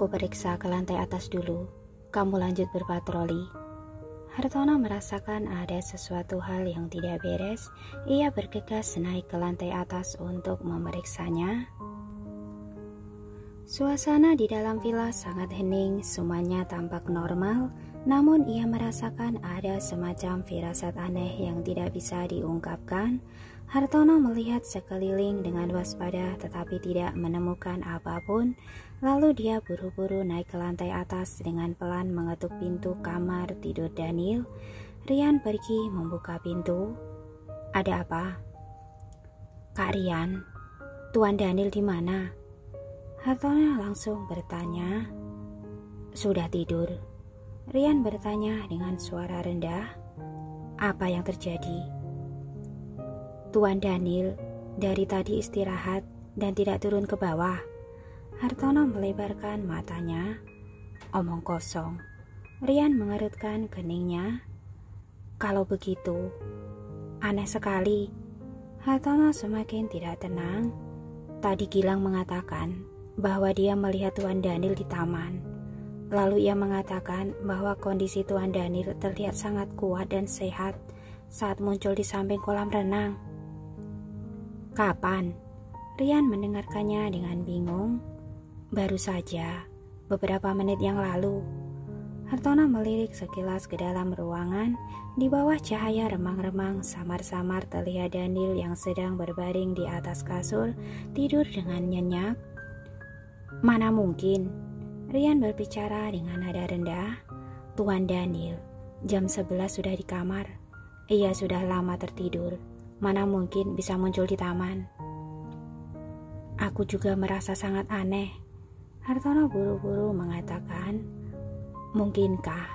Aku periksa ke lantai atas dulu. Kamu lanjut berpatroli. Hartono merasakan ada sesuatu hal yang tidak beres. Ia bergegas naik ke lantai atas untuk memeriksanya. Suasana di dalam villa sangat hening, semuanya tampak normal. Namun ia merasakan ada semacam firasat aneh yang tidak bisa diungkapkan. Hartono melihat sekeliling dengan waspada tetapi tidak menemukan apapun. Lalu dia buru-buru naik ke lantai atas dengan pelan mengetuk pintu kamar tidur Daniel. Rian pergi membuka pintu. Ada apa? Kak Rian, Tuan Daniel di mana? Hartono langsung bertanya. Sudah tidur. Rian bertanya dengan suara rendah. Apa yang terjadi? Tuan Daniel dari tadi istirahat dan tidak turun ke bawah. Hartono melebarkan matanya. Omong kosong. Rian mengerutkan keningnya. Kalau begitu, aneh sekali. Hartono semakin tidak tenang. Tadi Gilang mengatakan bahwa dia melihat Tuan Daniel di taman. Lalu ia mengatakan bahwa kondisi Tuan Daniel terlihat sangat kuat dan sehat saat muncul di samping kolam renang. Kapan? Rian mendengarkannya dengan bingung. Baru saja, beberapa menit yang lalu. Hartono melirik sekilas ke dalam ruangan. Di bawah cahaya remang-remang, samar-samar terlihat Daniel yang sedang berbaring di atas kasur, tidur dengan nyenyak. Mana mungkin? Rian berbicara dengan nada rendah. Tuan Daniel, jam 11 sudah di kamar. Ia sudah lama tertidur. Mana mungkin bisa muncul di taman? Aku juga merasa sangat aneh. Hartono buru-buru mengatakan, mungkinkah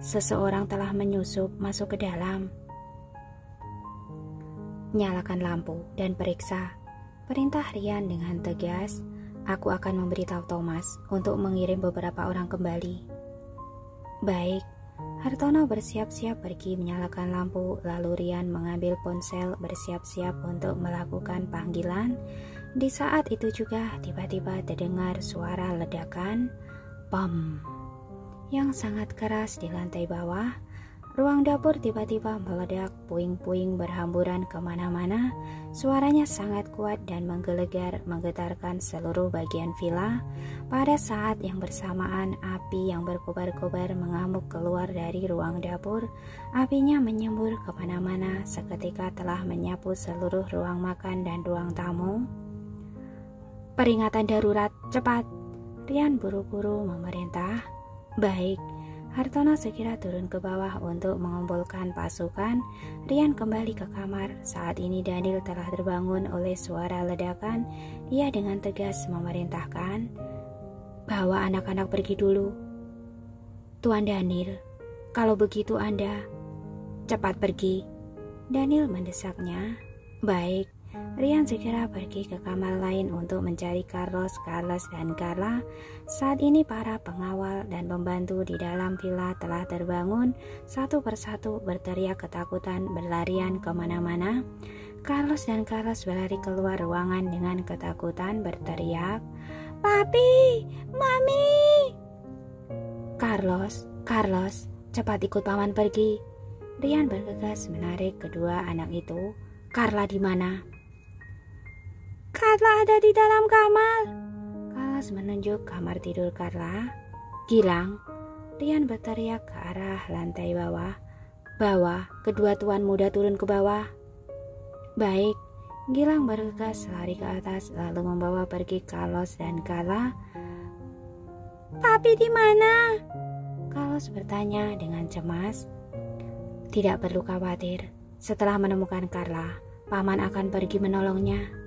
seseorang telah menyusup masuk ke dalam? Nyalakan lampu dan periksa. Perintah Rian dengan tegas. Aku akan memberitahu Thomas untuk mengirim beberapa orang kembali. Baik. Hartono bersiap-siap pergi menyalakan lampu. Lalu Rian mengambil ponsel bersiap-siap untuk melakukan panggilan. Di saat itu juga tiba-tiba terdengar suara ledakan. Pam. Yang sangat keras di lantai bawah. Ruang dapur tiba-tiba meledak, puing-puing berhamburan kemana-mana. Suaranya sangat kuat dan menggelegar, menggetarkan seluruh bagian villa. Pada saat yang bersamaan, api yang berkobar-kobar mengamuk keluar dari ruang dapur. Apinya menyembur kemana-mana, seketika telah menyapu seluruh ruang makan dan ruang tamu. Peringatan darurat, cepat! Rian buru-buru memerintah. Baik. Hartono segera turun ke bawah untuk mengumpulkan pasukan. Rian kembali ke kamar. Saat ini Daniel telah terbangun oleh suara ledakan. Ia dengan tegas memerintahkan, bawa anak-anak pergi dulu. Tuan Daniel, kalau begitu Anda cepat pergi. Daniel mendesaknya. Baik. Rian segera pergi ke kamar lain untuk mencari Carlos, dan Carla. Saat ini para pengawal dan pembantu di dalam villa telah terbangun. Satu persatu berteriak ketakutan, berlarian kemana-mana. Carlos dan Carla berlari keluar ruangan dengan ketakutan, berteriak, Papi, Mami. Carlos, cepat ikut paman pergi. Rian bergegas menarik kedua anak itu. Carla di mana? Carla ada di dalam kamar. Carlos menunjuk kamar tidur Carla. Gilang, Rian berteriak ke arah lantai bawah. Bawa kedua tuan muda turun ke bawah. Baik. Gilang bergegas lari ke atas lalu membawa pergi Carlos dan Carla. Papi di mana? Carlos bertanya dengan cemas. Tidak perlu khawatir. Setelah menemukan Carla, paman akan pergi menolongnya.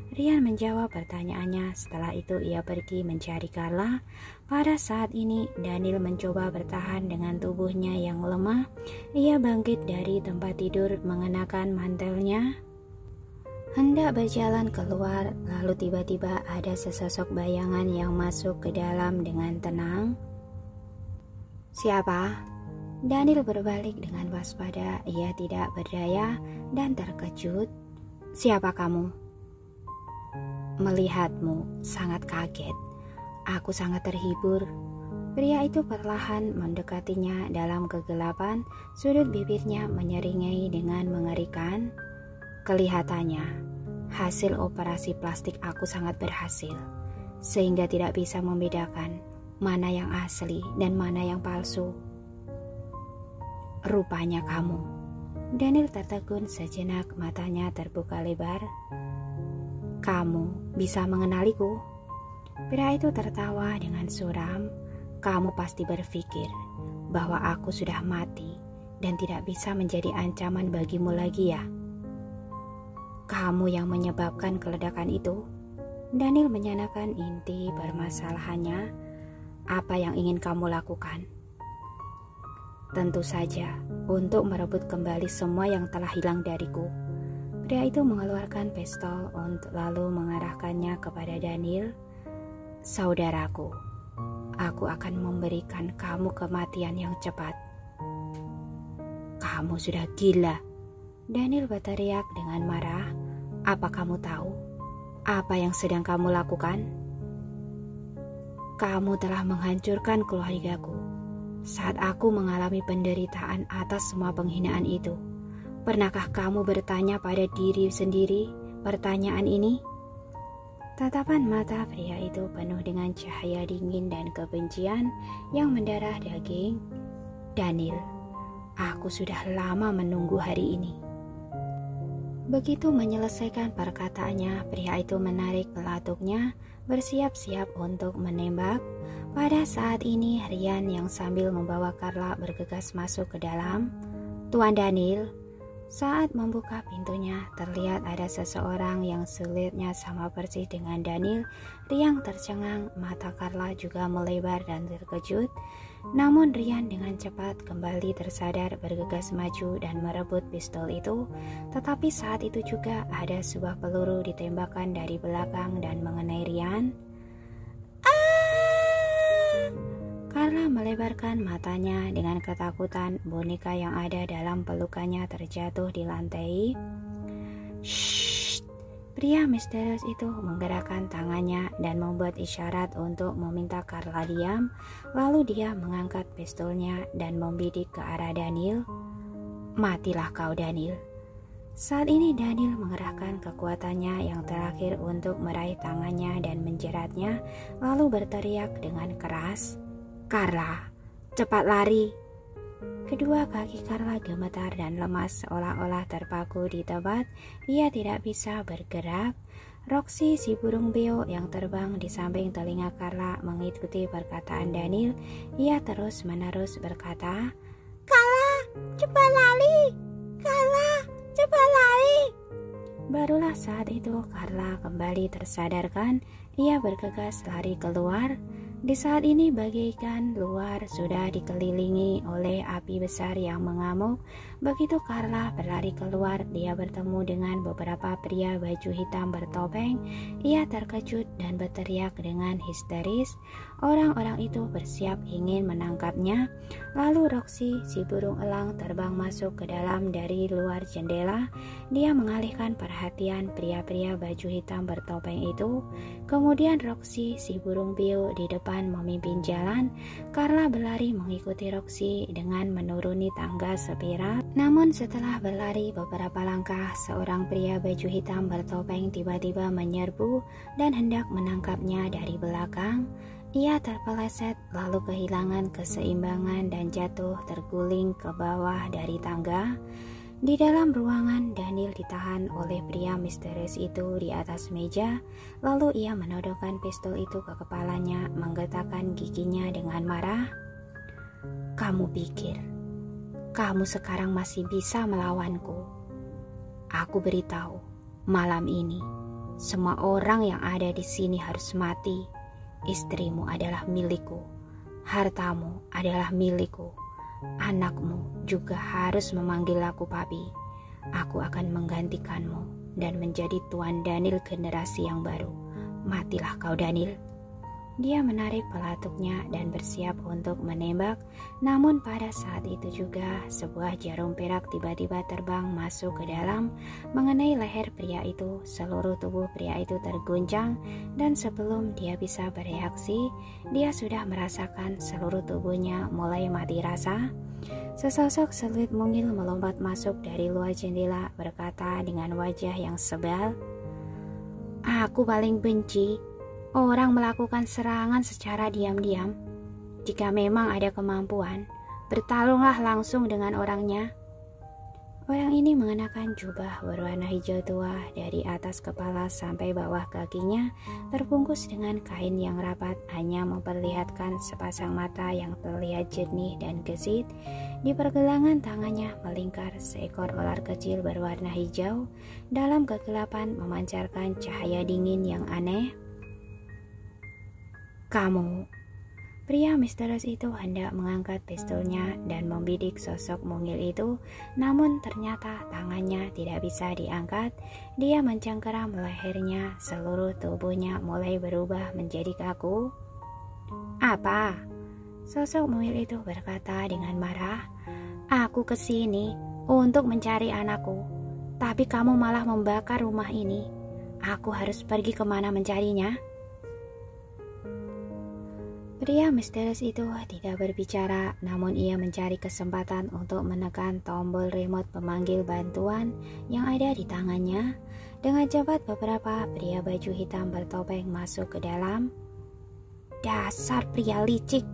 Rian menjawab pertanyaannya. Setelah itu ia pergi mencari Carla. Pada saat ini Daniel mencoba bertahan dengan tubuhnya yang lemah. Ia bangkit dari tempat tidur mengenakan mantelnya. Hendak berjalan keluar, lalu tiba-tiba ada sesosok bayangan yang masuk ke dalam dengan tenang. Siapa? Daniel berbalik dengan waspada. Ia tidak berdaya dan terkejut. Siapa kamu? Melihatmu sangat kaget. Aku sangat terhibur. Pria itu perlahan mendekatinya dalam kegelapan, sudut bibirnya menyeringai dengan mengerikan. Kelihatannya, hasil operasi plastik aku sangat berhasil, sehingga tidak bisa membedakan mana yang asli dan mana yang palsu. Rupanya kamu. Daniel tertegun sejenak, matanya terbuka lebar. Kamu bisa mengenaliku? Pria itu tertawa dengan suram. Kamu pasti berpikir bahwa aku sudah mati dan tidak bisa menjadi ancaman bagimu lagi ya? Kamu yang menyebabkan keledakan itu? Daniel menyanakan inti permasalahannya. Apa yang ingin kamu lakukan? Tentu saja, untuk merebut kembali semua yang telah hilang dariku. Pria itu mengeluarkan pistol untuk lalu mengarahkannya kepada Daniel. Saudaraku, aku akan memberikan kamu kematian yang cepat. Kamu sudah gila. Daniel berteriak dengan marah. Apa kamu tahu apa yang sedang kamu lakukan? Kamu telah menghancurkan keluargaku. Saat aku mengalami penderitaan atas semua penghinaan itu, pernahkah kamu bertanya pada diri sendiri pertanyaan ini? Tatapan mata pria itu penuh dengan cahaya dingin dan kebencian yang mendarah daging. Daniel, aku sudah lama menunggu hari ini. Begitu menyelesaikan perkataannya, pria itu menarik pelatuknya, bersiap-siap untuk menembak. Pada saat ini, Rian yang sambil membawa Carla bergegas masuk ke dalam. Tuan Daniel, saat membuka pintunya, terlihat ada seseorang yang sulitnya sama persis dengan Daniel. Rian tercengang, mata Carla juga melebar dan terkejut. Namun Rian dengan cepat kembali tersadar, bergegas maju dan merebut pistol itu. Tetapi saat itu juga ada sebuah peluru ditembakkan dari belakang dan mengenai Rian. Carla melebarkan matanya dengan ketakutan. Boneka yang ada dalam pelukannya terjatuh di lantai. Shh. Pria misterius itu menggerakkan tangannya dan membuat isyarat untuk meminta Carla diam. Lalu dia mengangkat pistolnya dan membidik ke arah Daniel. Matilah kau, Daniel. Saat ini Daniel mengerahkan kekuatannya yang terakhir untuk meraih tangannya dan menjeratnya, lalu berteriak dengan keras, Carla, cepat lari. Kedua kaki Carla gemetar dan lemas, seolah-olah terpaku di tempat. Ia tidak bisa bergerak. Roxy, si burung beo yang terbang di samping telinga Carla, mengikuti perkataan Daniel. Ia terus-menerus berkata, Carla, cepat lari. Carla, cepat lari. Barulah saat itu Carla kembali tersadarkan. Ia bergegas lari keluar. Di saat ini bagaikan luar sudah dikelilingi oleh api besar yang mengamuk. Begitu Carla berlari keluar, dia bertemu dengan beberapa pria baju hitam bertopeng. Ia terkejut dan berteriak dengan histeris. Orang-orang itu bersiap ingin menangkapnya. Lalu Roxy, si burung elang, terbang masuk ke dalam dari luar jendela. Dia mengalihkan perhatian pria-pria baju hitam bertopeng itu. Kemudian Roxy, si burung beo, di depan memimpin jalan. Carla berlari mengikuti Roxy dengan menuruni tangga spiral. Namun setelah berlari beberapa langkah, seorang pria baju hitam bertopeng tiba-tiba menyerbu dan hendak menangkapnya dari belakang. Ia terpeleset lalu kehilangan keseimbangan dan jatuh terguling ke bawah dari tangga. Di dalam ruangan, Daniel ditahan oleh pria misterius itu di atas meja. Lalu ia menodongkan pistol itu ke kepalanya, menggetakkan giginya dengan marah. Kamu pikir kamu sekarang masih bisa melawanku? Aku beritahu, malam ini semua orang yang ada di sini harus mati. Istrimu adalah milikku, hartamu adalah milikku. Anakmu juga harus memanggil aku papi. Aku akan menggantikanmu dan menjadi Tuan Daniel generasi yang baru. Matilah kau, Daniel. Dia menarik pelatuknya dan bersiap untuk menembak. Namun pada saat itu juga sebuah jarum perak tiba-tiba terbang masuk ke dalam, mengenai leher pria itu. Seluruh tubuh pria itu terguncang dan sebelum dia bisa bereaksi, dia sudah merasakan seluruh tubuhnya mulai mati rasa. Sesosok seluit mungil melompat masuk dari luar jendela, berkata dengan wajah yang sebal, "Aku paling benci orang melakukan serangan secara diam-diam. Jika memang ada kemampuan, bertarunglah langsung dengan orangnya." Orang ini mengenakan jubah berwarna hijau tua dari atas kepala sampai bawah kakinya, terbungkus dengan kain yang rapat, hanya memperlihatkan sepasang mata yang terlihat jernih dan gesit. Di pergelangan tangannya melingkar seekor ular kecil berwarna hijau, dalam kegelapan memancarkan cahaya dingin yang aneh. "Kamu." Pria misterius itu hendak mengangkat pistolnya dan membidik sosok mungil itu, namun ternyata tangannya tidak bisa diangkat. Dia mencengkeram lehernya, seluruh tubuhnya mulai berubah menjadi kaku. "Apa?" Sosok mungil itu berkata dengan marah. "Aku kesini untuk mencari anakku, tapi kamu malah membakar rumah ini. Aku harus pergi kemana mencarinya?" Pria misterius itu tidak berbicara, namun ia mencari kesempatan untuk menekan tombol remote pemanggil bantuan yang ada di tangannya. Dengan cepat beberapa pria baju hitam bertopeng masuk ke dalam. "Dasar pria licik!"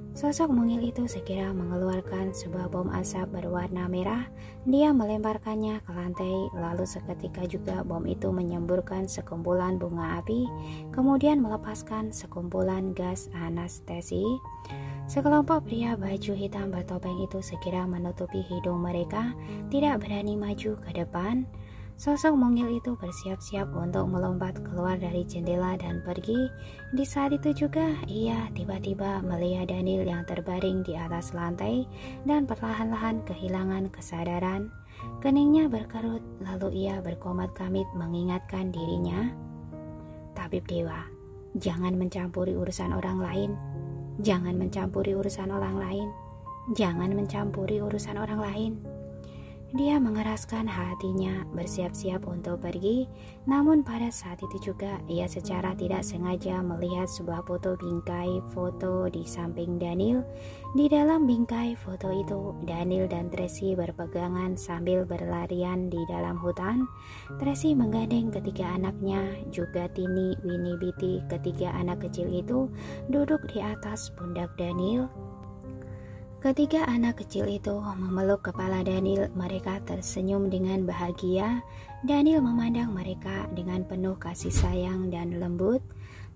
Sosok mungil itu segera mengeluarkan sebuah bom asap berwarna merah. Dia melemparkannya ke lantai, lalu seketika juga bom itu menyemburkan sekumpulan bunga api, kemudian melepaskan sekumpulan gas anestesi. Sekelompok pria baju hitam bertopeng itu segera menutupi hidung mereka, tidak berani maju ke depan. Sosok mungil itu bersiap-siap untuk melompat keluar dari jendela dan pergi. Di saat itu juga ia tiba-tiba melihat Daniel yang terbaring di atas lantai dan perlahan-lahan kehilangan kesadaran. Keningnya berkerut, lalu ia berkomat kamit mengingatkan dirinya. "Tabib dewa, jangan mencampuri urusan orang lain. Jangan mencampuri urusan orang lain. Jangan mencampuri urusan orang lain." Dia mengeraskan hatinya, bersiap-siap untuk pergi. Namun pada saat itu juga ia secara tidak sengaja melihat sebuah foto bingkai foto di samping Daniel. Di dalam bingkai foto itu, Daniel dan Tracy berpegangan sambil berlarian di dalam hutan. Tracy menggandeng ketiga anaknya, juga Tini, Winnie, Bitty. Ketiga anak kecil itu duduk di atas pundak Daniel. Ketiga anak kecil itu memeluk kepala Daniel. Mereka tersenyum dengan bahagia. Daniel memandang mereka dengan penuh kasih sayang dan lembut.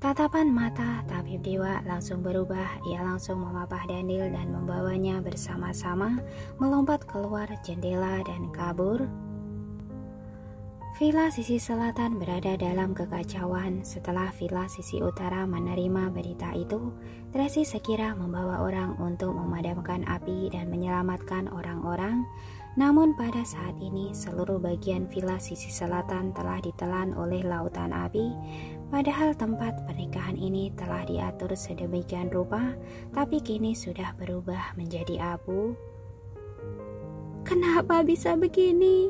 Tatapan mata tabib dewa langsung berubah. Ia langsung memapah Daniel dan membawanya bersama-sama melompat keluar jendela dan kabur. Villa sisi selatan berada dalam kekacauan. Setelah villa sisi utara menerima berita itu, Tracy segera membawa orang untuk memadamkan api dan menyelamatkan orang-orang. Namun pada saat ini seluruh bagian villa sisi selatan telah ditelan oleh lautan api. Padahal tempat pernikahan ini telah diatur sedemikian rupa, tapi kini sudah berubah menjadi abu. "Kenapa bisa begini?"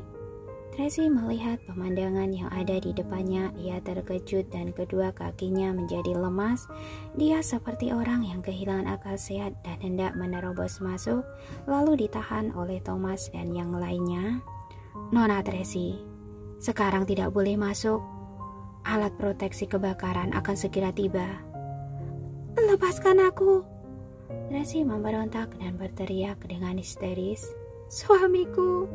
Tracy melihat pemandangan yang ada di depannya. Ia terkejut dan kedua kakinya menjadi lemas. Dia seperti orang yang kehilangan akal sehat dan hendak menerobos masuk, lalu ditahan oleh Thomas dan yang lainnya. "Nona Tracy, sekarang tidak boleh masuk. Alat proteksi kebakaran akan segera tiba." "Lepaskan aku!" Tracy memberontak dan berteriak dengan histeris. "Suamiku!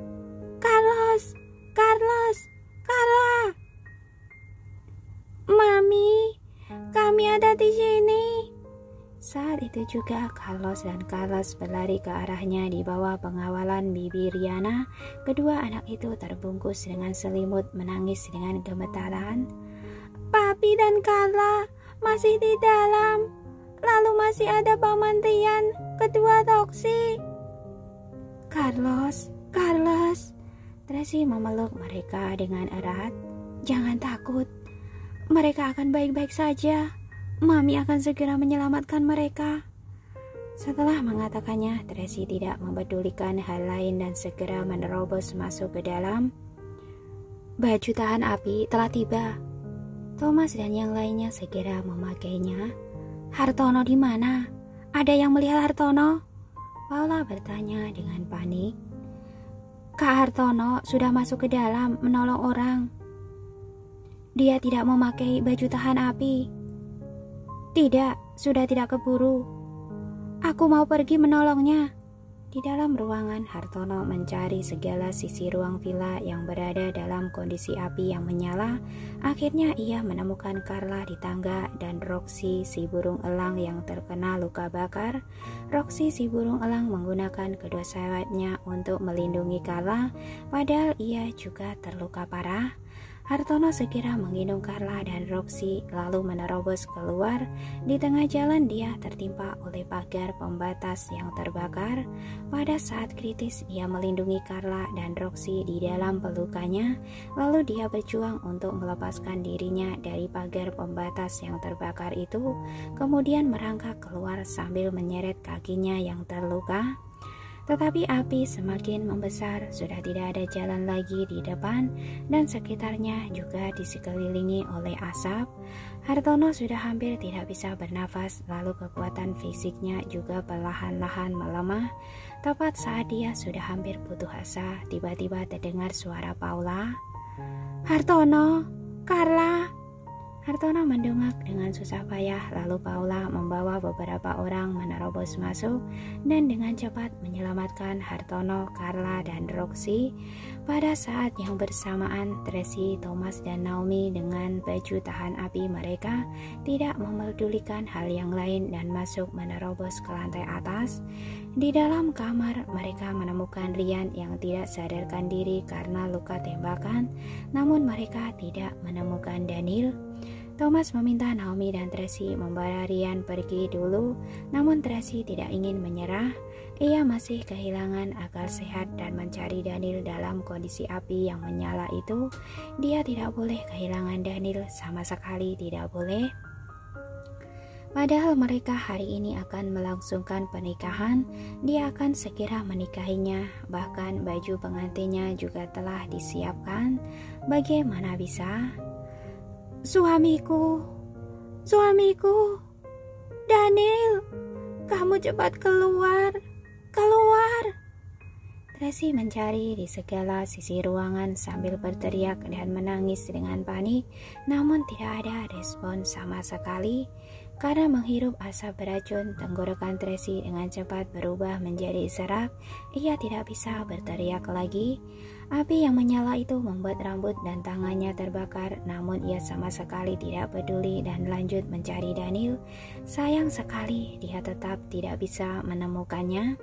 Carlos! Carlos! Carla! Mami, kami ada di sini!" Saat itu juga Carlos dan Carlos berlari ke arahnya di bawah pengawalan Bibi Riana. Kedua anak itu terbungkus dengan selimut, menangis dengan gemetaran. "Papi dan Carla masih di dalam. Lalu masih ada Paman Tian, kedua Toksi." "Carlos, Carlos!" Tracy memeluk mereka dengan erat. "Jangan takut, mereka akan baik-baik saja. Mami akan segera menyelamatkan mereka. Setelah mengatakannya, Tracy tidak mempedulikan hal lain dan segera menerobos masuk ke dalam. Baju tahan api telah tiba. Thomas dan yang lainnya segera memakainya. Hartono di mana? Ada yang melihat Hartono? Paula bertanya dengan panik. Kak Hartono sudah masuk ke dalam menolong orang. Dia tidak memakai baju tahan api. Tidak, sudah tidak keburu. Aku mau pergi menolongnya. Di dalam ruangan, Hartono mencari segala sisi ruang villa yang berada dalam kondisi api yang menyala. Akhirnya ia menemukan Carla di tangga dan Roxy si burung elang yang terkena luka bakar. Roxy si burung elang menggunakan kedua sayapnya untuk melindungi Carla, padahal ia juga terluka parah. Hartono segera menggendong Carla dan Roxy lalu menerobos keluar. Di tengah jalan dia tertimpa oleh pagar pembatas yang terbakar. Pada saat kritis ia melindungi Carla dan Roxy di dalam pelukannya. Lalu dia berjuang untuk melepaskan dirinya dari pagar pembatas yang terbakar itu. Kemudian merangkak keluar sambil menyeret kakinya yang terluka. Tetapi api semakin membesar, sudah tidak ada jalan lagi di depan dan sekitarnya juga disekelilingi oleh asap. Hartono sudah hampir tidak bisa bernafas, lalu kekuatan fisiknya juga perlahan-lahan melemah. Tepat saat dia sudah hampir putus asa, tiba-tiba terdengar suara Paula. Hartono, Carla. Hartono mendongak dengan susah payah, lalu Paula membawa beberapa orang menerobos masuk dan dengan cepat menyelamatkan Hartono, Carla, dan Roxy. Pada saat yang bersamaan, Tracy, Thomas, dan Naomi dengan baju tahan api mereka tidak memedulikan hal yang lain dan masuk menerobos ke lantai atas. Di dalam kamar, mereka menemukan Ryan yang tidak sadarkan diri karena luka tembakan, namun mereka tidak menemukan Daniel. Thomas meminta Naomi dan Tracy membawa Ryan pergi dulu, namun Tracy tidak ingin menyerah. Ia masih kehilangan akal sehat dan mencari Daniel dalam kondisi api yang menyala itu. Dia tidak boleh kehilangan Daniel, sama sekali tidak boleh. Padahal mereka hari ini akan melangsungkan pernikahan, dia akan segera menikahinya, bahkan baju pengantinnya juga telah disiapkan. Bagaimana bisa? Suamiku, Daniel, kamu cepat keluar. Tracy mencari di segala sisi ruangan sambil berteriak dan menangis dengan panik, namun tidak ada respon sama sekali. Karena menghirup asap beracun, tenggorokan Tracy dengan cepat berubah menjadi serak. Ia tidak bisa berteriak lagi. Api yang menyala itu membuat rambut dan tangannya terbakar, namun ia sama sekali tidak peduli dan lanjut mencari Daniel. Sayang sekali, dia tetap tidak bisa menemukannya.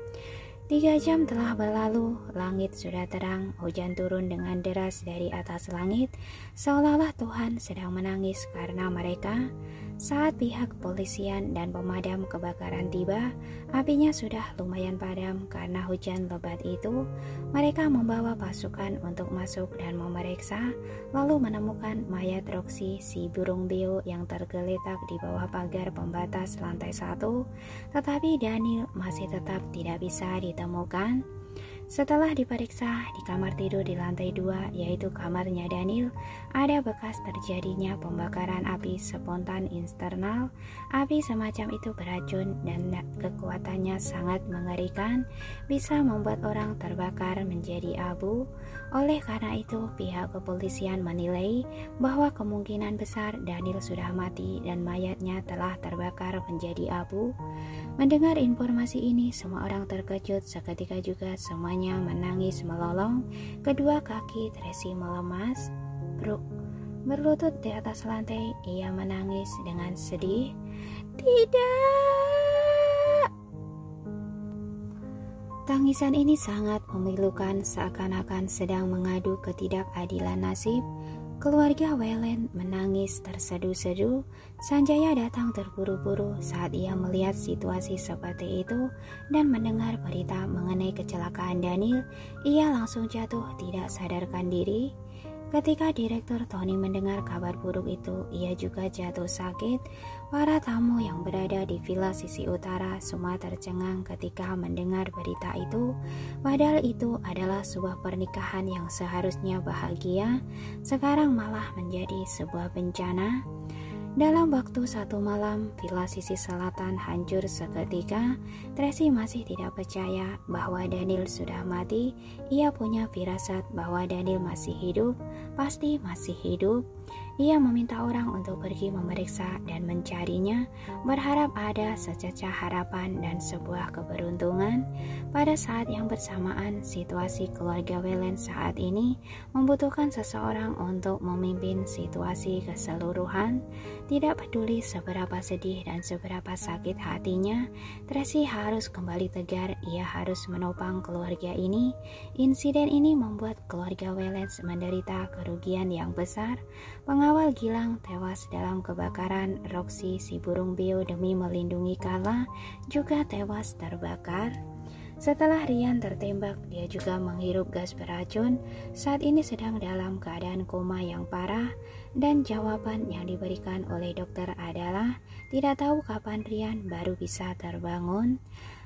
3 jam telah berlalu, langit sudah terang, hujan turun dengan deras dari atas langit, seolah-olah Tuhan sedang menangis karena mereka. Saat pihak kepolisian dan pemadam kebakaran tiba, apinya sudah lumayan padam karena hujan lebat itu. Mereka membawa pasukan untuk masuk dan memeriksa, lalu menemukan mayat Roxy si burung beo yang tergeletak di bawah pagar pembatas lantai 1, tetapi Daniel masih tetap tidak bisa ditemukan. Setelah diperiksa di kamar tidur di lantai 2, yaitu kamarnya Daniel, ada bekas terjadinya pembakaran api spontan internal. Api semacam itu beracun dan kekuatannya sangat mengerikan, bisa membuat orang terbakar menjadi abu. Oleh karena itu, pihak kepolisian menilai bahwa kemungkinan besar Daniel sudah mati dan mayatnya telah terbakar menjadi abu. Mendengar informasi ini, semua orang terkejut, seketika juga semuanya menangis melolong. Kedua kaki Tracy melemas. Brooke berlutut di atas lantai, ia menangis dengan sedih. Tidak! Tangisan ini sangat memilukan, seakan-akan sedang mengadu ketidakadilan nasib. Keluarga Wayland menangis terseduh-seduh. Sanjaya datang terburu-buru saat ia melihat situasi seperti itu dan mendengar berita mengenai kecelakaan Daniel. Ia langsung jatuh tidak sadarkan diri. Ketika Direktur Tony mendengar kabar buruk itu, ia juga jatuh sakit. Para tamu yang berada di villa sisi utara semua tercengang ketika mendengar berita itu. Padahal itu adalah sebuah pernikahan yang seharusnya bahagia, sekarang malah menjadi sebuah bencana. Dalam waktu 1 malam, villa sisi selatan hancur seketika. Tracy masih tidak percaya bahwa Daniel sudah mati. Ia punya firasat bahwa Daniel masih hidup, pasti masih hidup. Ia meminta orang untuk pergi memeriksa dan mencarinya, berharap ada sececah harapan dan sebuah keberuntungan. Pada saat yang bersamaan, situasi keluarga Whelan saat ini membutuhkan seseorang untuk memimpin situasi keseluruhan. Tidak peduli seberapa sedih dan seberapa sakit hatinya, Tracy harus kembali tegar. Ia harus menopang keluarga ini. Insiden ini membuat keluarga Whelan menderita kerugian yang besar. Pengawal Gilang tewas dalam kebakaran. Roxy, si burung beo demi melindungi Carla, juga tewas terbakar. Setelah Ryan tertembak, dia juga menghirup gas beracun. Saat ini sedang dalam keadaan koma yang parah, dan jawaban yang diberikan oleh dokter adalah tidak tahu kapan Ryan baru bisa terbangun.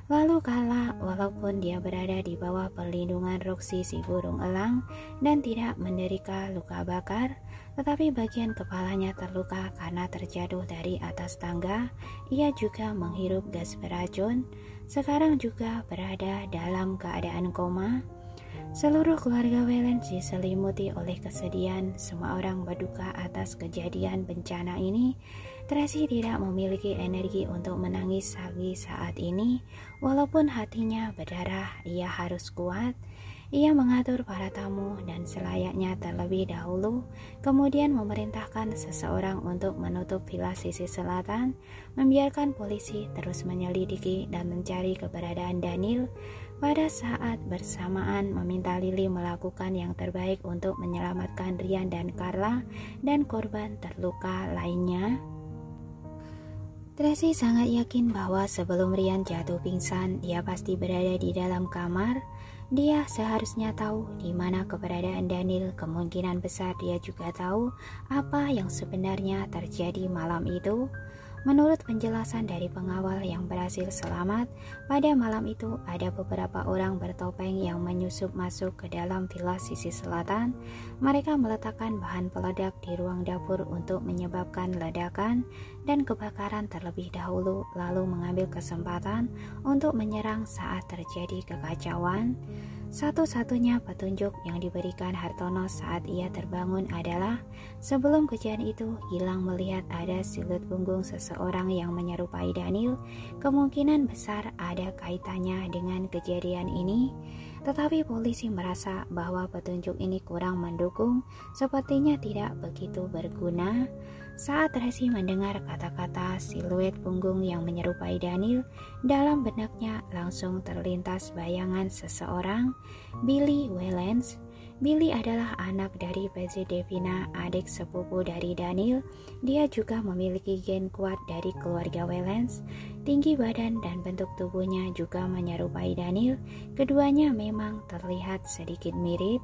Lalu Carla, walaupun dia berada di bawah perlindungan Roxy si burung elang dan tidak menderita luka bakar, tetapi bagian kepalanya terluka karena terjatuh dari atas tangga. Ia juga menghirup gas beracun, sekarang juga berada dalam keadaan koma. Seluruh keluarga Whelan diselimuti oleh kesedihan. Semua orang berduka atas kejadian bencana ini. Tracy tidak memiliki energi untuk menangis lagi saat ini. Walaupun hatinya berdarah, ia harus kuat. Ia mengatur para tamu dan selayaknya terlebih dahulu, kemudian memerintahkan seseorang untuk menutup villa sisi selatan, membiarkan polisi terus menyelidiki dan mencari keberadaan Daniel. Pada saat bersamaan meminta Lily melakukan yang terbaik untuk menyelamatkan Ryan dan Carla dan korban terluka lainnya. Tracy sangat yakin bahwa sebelum Ryan jatuh pingsan, dia pasti berada di dalam kamar. Dia seharusnya tahu di mana keberadaan Daniel. Kemungkinan besar dia juga tahu apa yang sebenarnya terjadi malam itu. Menurut penjelasan dari pengawal yang berhasil selamat, pada malam itu ada beberapa orang bertopeng yang menyusup masuk ke dalam villa sisi selatan. Mereka meletakkan bahan peledak di ruang dapur untuk menyebabkan ledakan dan kebakaran terlebih dahulu, lalu mengambil kesempatan untuk menyerang saat terjadi kekacauan. Satu-satunya petunjuk yang diberikan Hartono saat ia terbangun adalah sebelum kejadian itu, Gilang melihat ada siluet punggung seseorang yang menyerupai Daniel. Kemungkinan besar ada kaitannya dengan kejadian ini, tetapi polisi merasa bahwa petunjuk ini kurang mendukung, sepertinya tidak begitu berguna. Saat Tracy mendengar kata-kata siluet punggung yang menyerupai Daniel, dalam benaknya langsung terlintas bayangan seseorang, Billy Whelan. Billy adalah anak dari PJ Devina, adik sepupu dari Daniel. Dia juga memiliki gen kuat dari keluarga Whelan. Tinggi badan dan bentuk tubuhnya juga menyerupai Daniel. Keduanya memang terlihat sedikit mirip.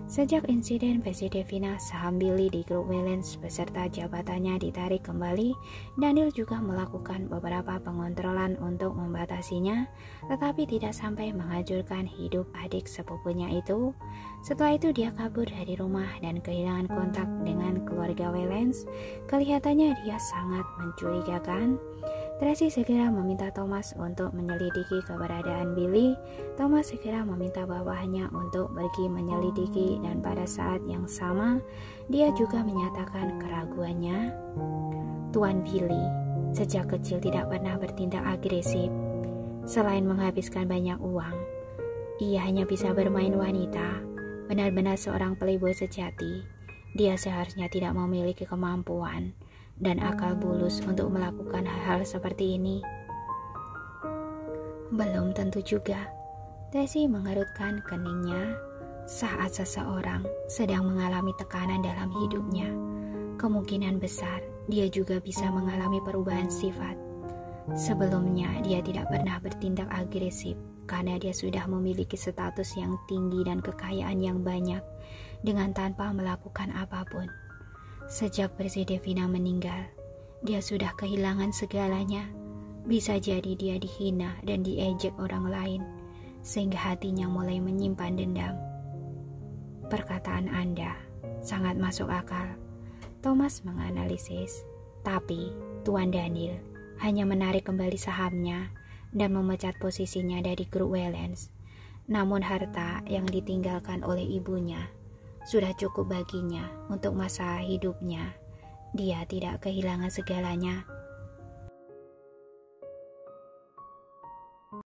Sejak insiden PJ Devina, saham Billy di grup Whelan beserta jabatannya ditarik kembali. Daniel juga melakukan beberapa pengontrolan untuk membatasinya, tetapi tidak sampai menghancurkan hidup adik sepupunya itu. Setelah itu dia kabur dari rumah dan kehilangan kontak dengan keluarga Whelan. Kelihatannya dia sangat mencurigakan. Tracy segera meminta Thomas untuk menyelidiki keberadaan Billy. Thomas segera meminta bawahannya untuk pergi menyelidiki, dan pada saat yang sama dia juga menyatakan keraguannya. Tuan Billy sejak kecil tidak pernah bertindak agresif. Selain menghabiskan banyak uang, ia hanya bisa bermain wanita. Benar-benar seorang playboy sejati. Dia seharusnya tidak memiliki kemampuan dan akal bulus untuk melakukan hal-hal seperti ini. Belum tentu juga. Tracy mengerutkan keningnya. Saat seseorang sedang mengalami tekanan dalam hidupnya, kemungkinan besar dia juga bisa mengalami perubahan sifat. Sebelumnya dia tidak pernah bertindak agresif. karena dia sudah memiliki status yang tinggi dan kekayaan yang banyak dengan tanpa melakukan apapun. Sejak Persephone meninggal, dia sudah kehilangan segalanya. Bisa jadi dia dihina dan diejek orang lain, sehingga hatinya mulai menyimpan dendam. Perkataan Anda sangat masuk akal, Thomas menganalisis. Tapi Tuan Daniel hanya menarik kembali sahamnya dan memecat posisinya dari grup Wellens. Namun harta yang ditinggalkan oleh ibunya sudah cukup baginya untuk masa hidupnya. Dia tidak kehilangan segalanya